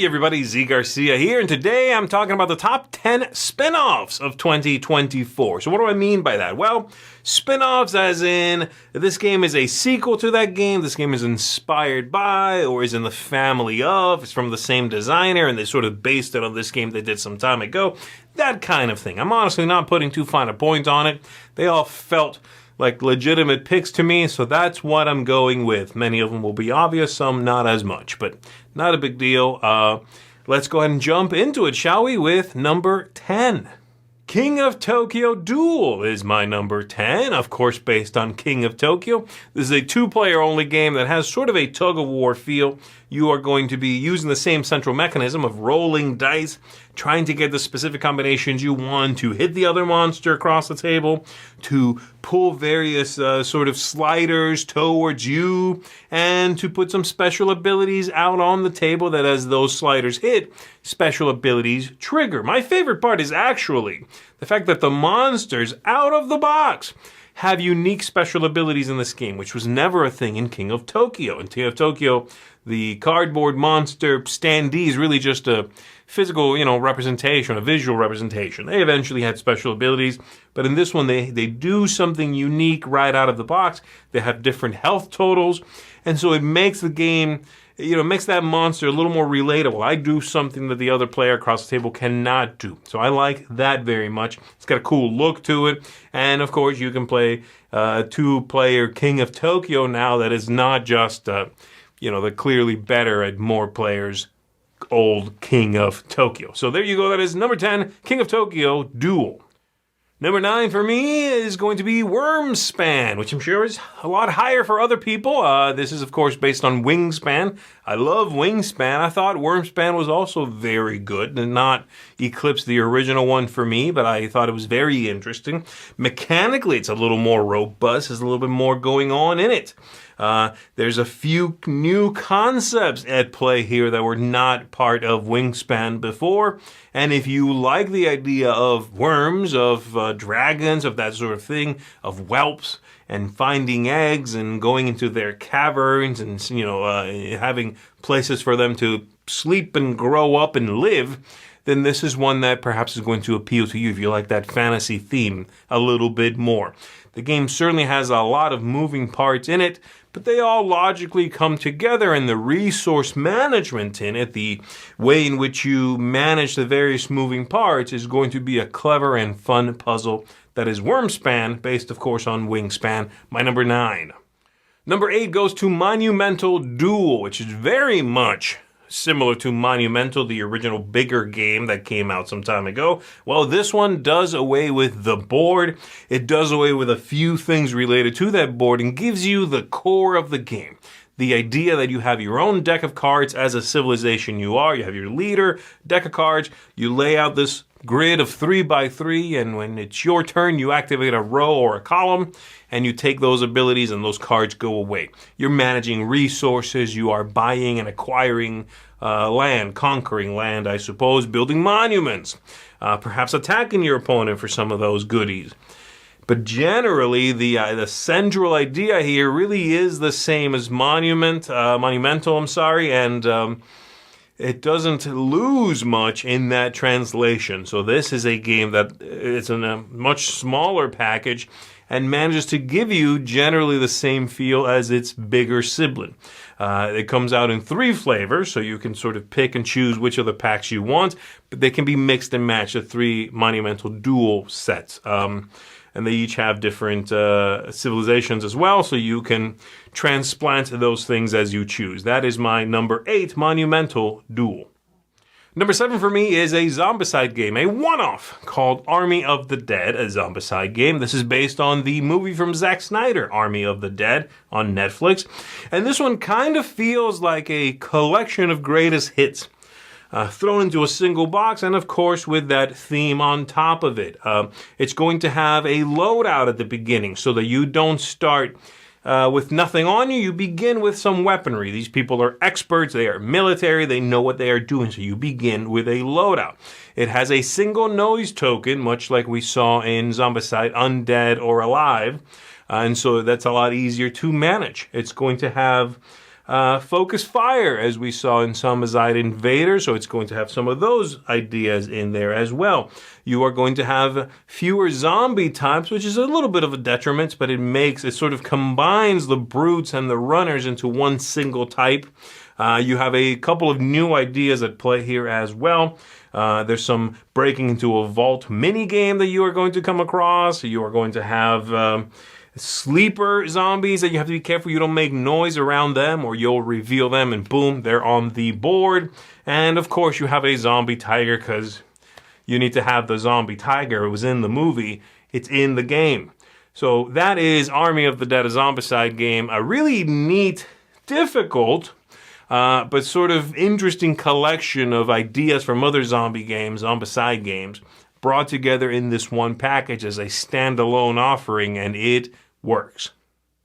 Howdy everybody, Zee Garcia here, and today I'm talking about the top 10 spin-offs of 2024. So what do I mean by that? Well, spin-offs as in, this game is a sequel to that game, this game is inspired by, or is in the family of, it's from the same designer, and they sort of based it on this game they did some time ago. That kind of thing. I'm honestly not putting too fine a point on it. They all felt like legitimate picks to me, so that's what I'm going with. Many of them will be obvious, some not as much, but not a big deal. Let's go ahead and jump into it, shall we, with number 10. King of Tokyo Duel is my number 10, of course based on King of Tokyo. This is a two-player only game that has sort of a tug-of-war feel. You are going to be using the same central mechanism of rolling dice, trying to get the specific combinations you want to hit the other monster across the table, to pull various sort of sliders towards you, and to put some special abilities out on the table that as those sliders hit, special abilities trigger. My favorite part is actually the fact that the monsters out of the box have unique special abilities in this game, which was never a thing in King of Tokyo. In King of Tokyo, the cardboard monster standee is really just a physical, representation, a visual representation. They eventually had special abilities, but in this one, they do something unique right out of the box. They have different health totals, and so it makes the game, makes that monster a little more relatable. I do something that the other player across the table cannot do. So I like that very much. It's got a cool look to it, and of course, you can play a two-player King of Tokyo now that is not just the clearly better at more players old King of Tokyo. So there you go. That is number 10, King of Tokyo Duel. Number 9 for me is going to be Wormspan, which I'm sure is a lot higher for other people. This is, of course, based on Wingspan. I love Wingspan. I thought Wormspan was also very good and not eclipse the original one for me, but I thought it was very interesting. Mechanically, it's a little more robust. There's a little bit more going on in it. There's a few new concepts at play here that were not part of Wingspan before. And if you like the idea of worms, of dragons, of that sort of thing, of whelps, and finding eggs and going into their caverns and, having places for them to sleep and grow up and live, then this is one that perhaps is going to appeal to you if you like that fantasy theme a little bit more. The game certainly has a lot of moving parts in it, but they all logically come together, and the resource management in it, the way in which you manage the various moving parts, is going to be a clever and fun puzzle that is Wormspan, based of course on Wingspan, my number 9. Number 8 goes to Monumental Duel, which is very much similar to Monumental, the original bigger game that came out some time ago. Well, this one does away with the board. It does away with a few things related to that board and gives you the core of the game. The idea that you have your own deck of cards as a civilization you are. You have your leader, deck of cards. You lay out this grid of 3x3, and when it's your turn, you activate a row or a column, and you take those abilities and those cards go away. You're managing resources, you are buying and acquiring land, conquering land, I suppose, building monuments, perhaps attacking your opponent for some of those goodies. But generally, the central idea here really is the same as Monumental, and it doesn't lose much in that translation. So this is a game that it's in a much smaller package and manages to give you generally the same feel as its bigger sibling. It comes out in 3 flavors, so you can sort of pick and choose which of the packs you want, but they can be mixed and matched, the 3 Monumental Duel sets. And they each have different civilizations as well, so you can transplant those things as you choose. That is my number 8, Monumental Duel. Number 7 for me is a zombicide game, a one-off called Army of the Dead, a zombicide game. This is based on the movie from Zack Snyder, Army of the Dead, on Netflix. And this one kind of feels like a collection of greatest hits, thrown into a single box, and of course with that theme on top of it. It's going to have a loadout at the beginning so that you don't start with nothing on you. You begin with some weaponry. These people are experts, they are military, they know what they are doing, so you begin with a loadout. It has a single noise token, much like we saw in Zombicide Undead or Alive, and so that's a lot easier to manage. It's going to have focus fire, as we saw in Zombicide Invader, so it's going to have some of those ideas in there as well. You are going to have fewer zombie types, which is a little bit of a detriment, but it sort of combines the brutes and the runners into one single type. You have a couple of new ideas at play here as well. There's some breaking into a vault mini game that you are going to come across. You are going to have sleeper zombies that you have to be careful you don't make noise around them, or you'll reveal them and boom, they're on the board. And of course you have a zombie tiger, because you need to have the zombie tiger. It was in the movie, it's in the game. So that is Army of the Dead, a Zombicide game. A really neat, difficult, but sort of interesting collection of ideas from other zombie games, Zombicide games, brought together in this one package as a standalone offering, and it works.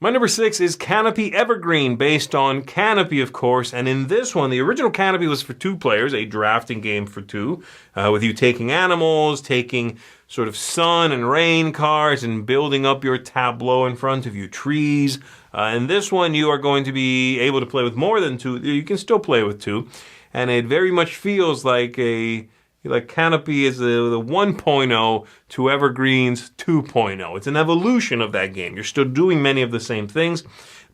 My number 6 is Canopy Evergreen, based on Canopy, of course, and in this one, the original Canopy was for 2 players, a drafting game for 2, with you taking animals, taking sort of sun and rain cards, and building up your tableau in front of you, trees. In this one, you are going to be able to play with more than 2. You can still play with 2, and it very much feels like Canopy is the 1.0 to Evergreen's 2.0. It's an evolution of that game. You're still doing many of the same things,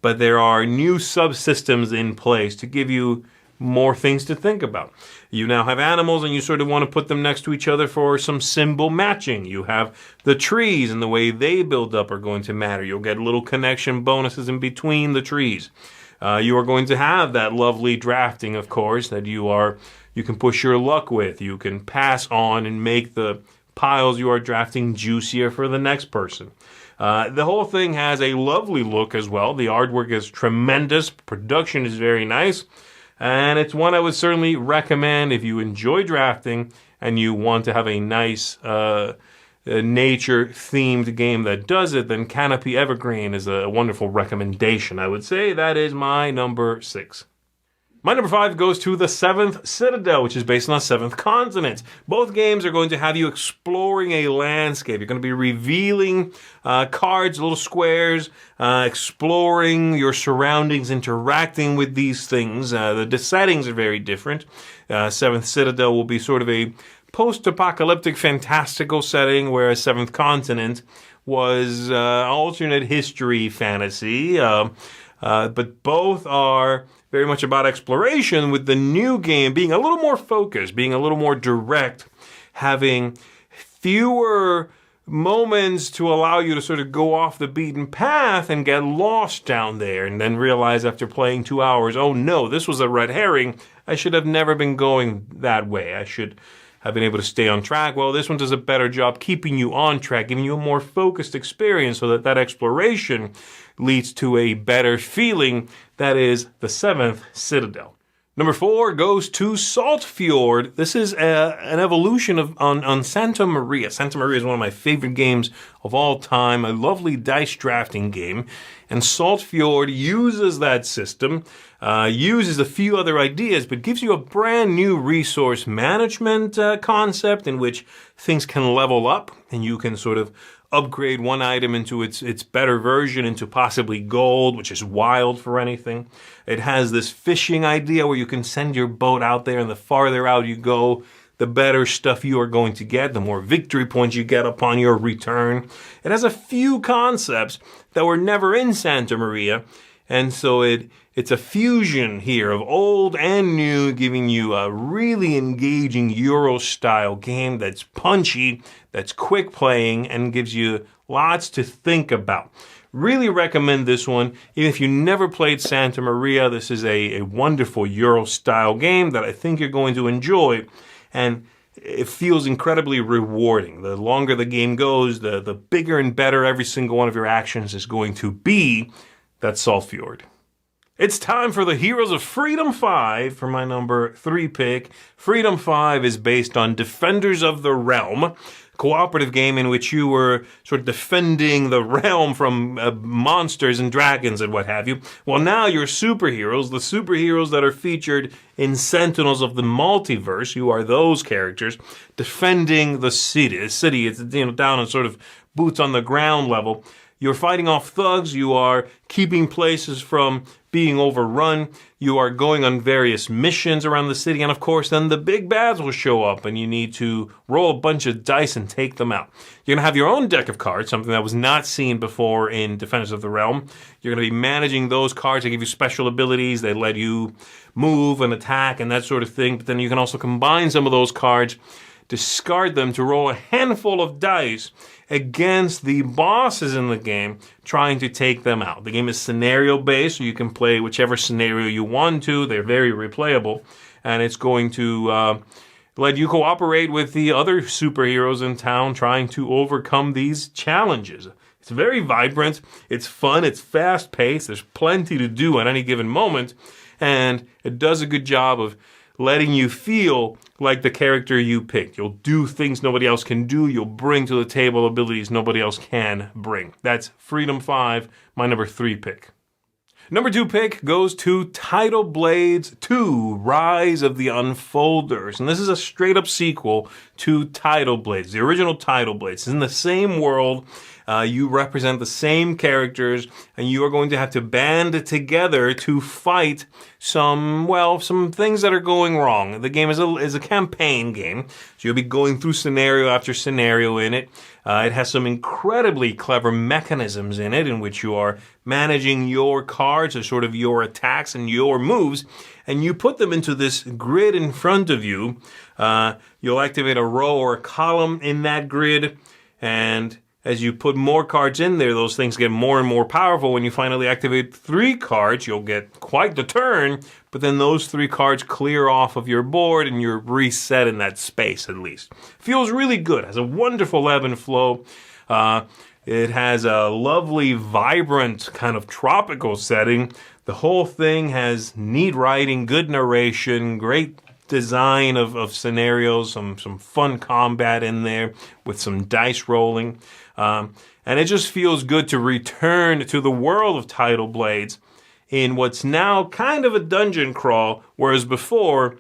but there are new subsystems in place to give you more things to think about. You now have animals, and you sort of want to put them next to each other for some symbol matching. You have the trees, and the way they build up are going to matter. You'll get little connection bonuses in between the trees. You are going to have that lovely drafting, of course, that you can push your luck with. You can pass on and make the piles you are drafting juicier for the next person. The whole thing has a lovely look as well. The artwork is tremendous. Production is very nice. And it's one I would certainly recommend if you enjoy drafting and you want to have a nice nature-themed game that does it. Then Canopy Evergreen is a wonderful recommendation. I would say that is my number 6. My number 5 goes to the Seventh Citadel, which is based on the Seventh Continent. Both games are going to have you exploring a landscape. You're going to be revealing cards, little squares, exploring your surroundings, interacting with these things. The settings are very different. Seventh Citadel will be sort of a post-apocalyptic fantastical setting, whereas Seventh Continent was alternate history fantasy. But both are very much about exploration, with the new game being a little more focused, being a little more direct, having fewer moments to allow you to sort of go off the beaten path and get lost down there, and then realize after playing 2 hours, oh no, this was a red herring. I should have never been going that way. I should have been able to stay on track. Well, this one does a better job keeping you on track, giving you a more focused experience so that exploration leads to a better feeling. That is the Seventh Citadel. Number 4 goes to Saltfjord. This is an evolution on Santa Maria. Santa Maria is one of my favorite games of all time, a lovely dice drafting game. And Saltfjord uses that system, uses a few other ideas, but gives you a brand new resource management concept in which things can level up, and you can sort of upgrade one item into its better version, into possibly gold, which is wild for anything. It has this fishing idea where you can send your boat out there, and the farther out you go, the better stuff you are going to get, the more victory points you get upon your return. It has a few concepts that were never in Santa Maria, and so it's a fusion here of old and new, giving you a really engaging Euro-style game that's punchy, that's quick playing, and gives you lots to think about. Really recommend this one. Even if you never played Santa Maria, this is a wonderful Euro-style game that I think you're going to enjoy, and it feels incredibly rewarding. The longer the game goes, the bigger and better every single one of your actions is going to be. That's Saltfjord. It's time for the Heroes of Freedom 5 for my number 3 pick. Freedom 5 is based on Defenders of the Realm, a cooperative game in which you were sort of defending the realm from monsters and dragons and what have you. Well, now you're superheroes, the superheroes that are featured in Sentinels of the Multiverse. You are those characters defending the city. The city is down on sort of boots on the ground level. You're fighting off thugs, you are keeping places from being overrun, you are going on various missions around the city, and of course then the big bads will show up and you need to roll a bunch of dice and take them out. You're going to have your own deck of cards, something that was not seen before in Defenders of the Realm. You're going to be managing those cards. They give you special abilities, they let you move and attack and that sort of thing, but then you can also combine some of those cards, discard them to roll a handful of dice against the bosses in the game, trying to take them out. The game is scenario-based, so you can play whichever scenario you want to. They're very replayable, and it's going to let you cooperate with the other superheroes in town trying to overcome these challenges. It's very vibrant, it's fun, it's fast-paced, there's plenty to do at any given moment, and it does a good job of letting you feel like the character you picked. You'll do things nobody else can do. You'll bring to the table abilities nobody else can bring. That's Freedom 5, my number 3 pick. Number 2 pick goes to Tidal Blades 2, Rise of the Unfolders. And this is a straight-up sequel to Tidal Blades, the original Tidal Blades. It's in the same world. You represent the same characters, and you are going to have to band together to fight some things that are going wrong. The game is a campaign game, so you'll be going through scenario after scenario in it. It has some incredibly clever mechanisms in it in which you are managing your cards as sort of your attacks and your moves, and you put them into this grid in front of you. You'll activate a row or a column in that grid, and as you put more cards in there, those things get more and more powerful. When you finally activate 3 cards, you'll get quite the turn, but then those 3 cards clear off of your board and you're reset in that space at least. Feels really good. Has a wonderful ebb and flow. It has a lovely, vibrant, kind of tropical setting. The whole thing has neat writing, good narration, great design of scenarios, some fun combat in there with some dice rolling. And it just feels good to return to the world of Tidal Blades in what's now kind of a dungeon crawl, whereas before,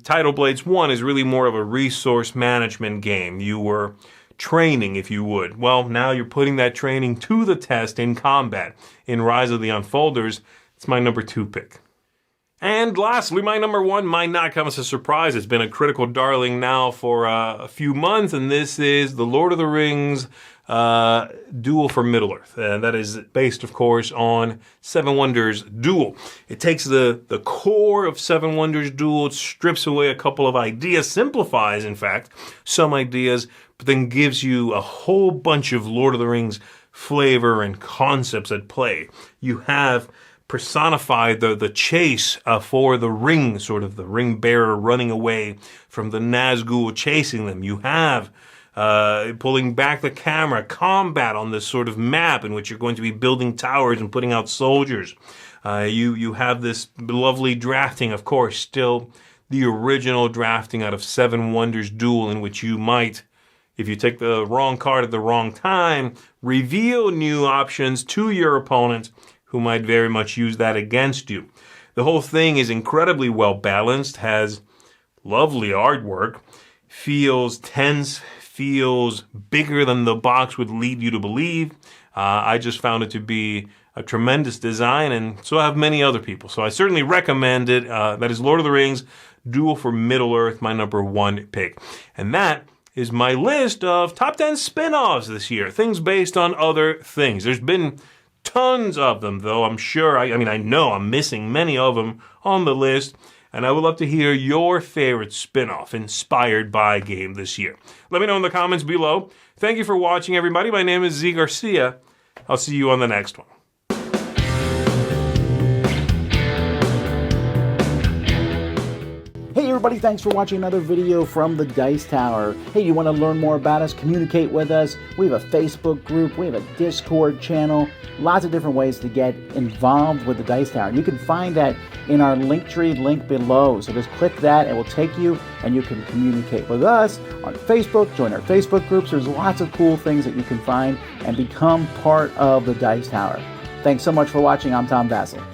Tidal Blades 1 is really more of a resource management game. You were training, if you would. Well, now you're putting that training to the test in combat. In Rise of the Unfolders, it's my number 2 pick. And lastly, my number 1 might not come as a surprise. It's been a critical darling now for a few months, and this is the Lord of the Rings Duel for Middle-earth. And that is based, of course, on Seven Wonders Duel. It takes the core of Seven Wonders Duel, it strips away a couple of ideas, simplifies, in fact, some ideas, but then gives you a whole bunch of Lord of the Rings flavor and concepts at play. You have personified the chase for the ring, sort of the ring bearer running away from the Nazgul chasing them. You have pulling back the camera, combat on this sort of map in which you're going to be building towers and putting out soldiers. You have this lovely drafting, of course, still the original drafting out of Seven Wonders Duel, in which you might, if you take the wrong card at the wrong time, reveal new options to your opponent, who might very much use that against you. The whole thing is incredibly well balanced, has lovely artwork, feels tense, feels bigger than the box would lead you to believe. I just found it to be a tremendous design, and so have many other people. So I certainly recommend it. That is Lord of the Rings Duel for Middle-earth, my number 1 pick. And that is my list of top 10 spin-offs this year, things based on other things. There's been tons of them, though. I'm sure, I know I'm missing many of them on the list, and I would love to hear your favorite spin-off inspired by game this year. Let me know in the comments below. Thank you for watching, everybody. My name is Zee Garcia. I'll see you on the next one. Hey everybody, thanks for watching another video from the Dice Tower. Hey, you want to learn more about us, communicate with us? We have a Facebook group, we have a Discord channel, lots of different ways to get involved with the Dice Tower. You can find that in our Linktree link below. So just click that, it will take you and you can communicate with us on Facebook, join our Facebook groups. There's lots of cool things that you can find and become part of the Dice Tower. Thanks so much for watching. I'm Tom Vasel.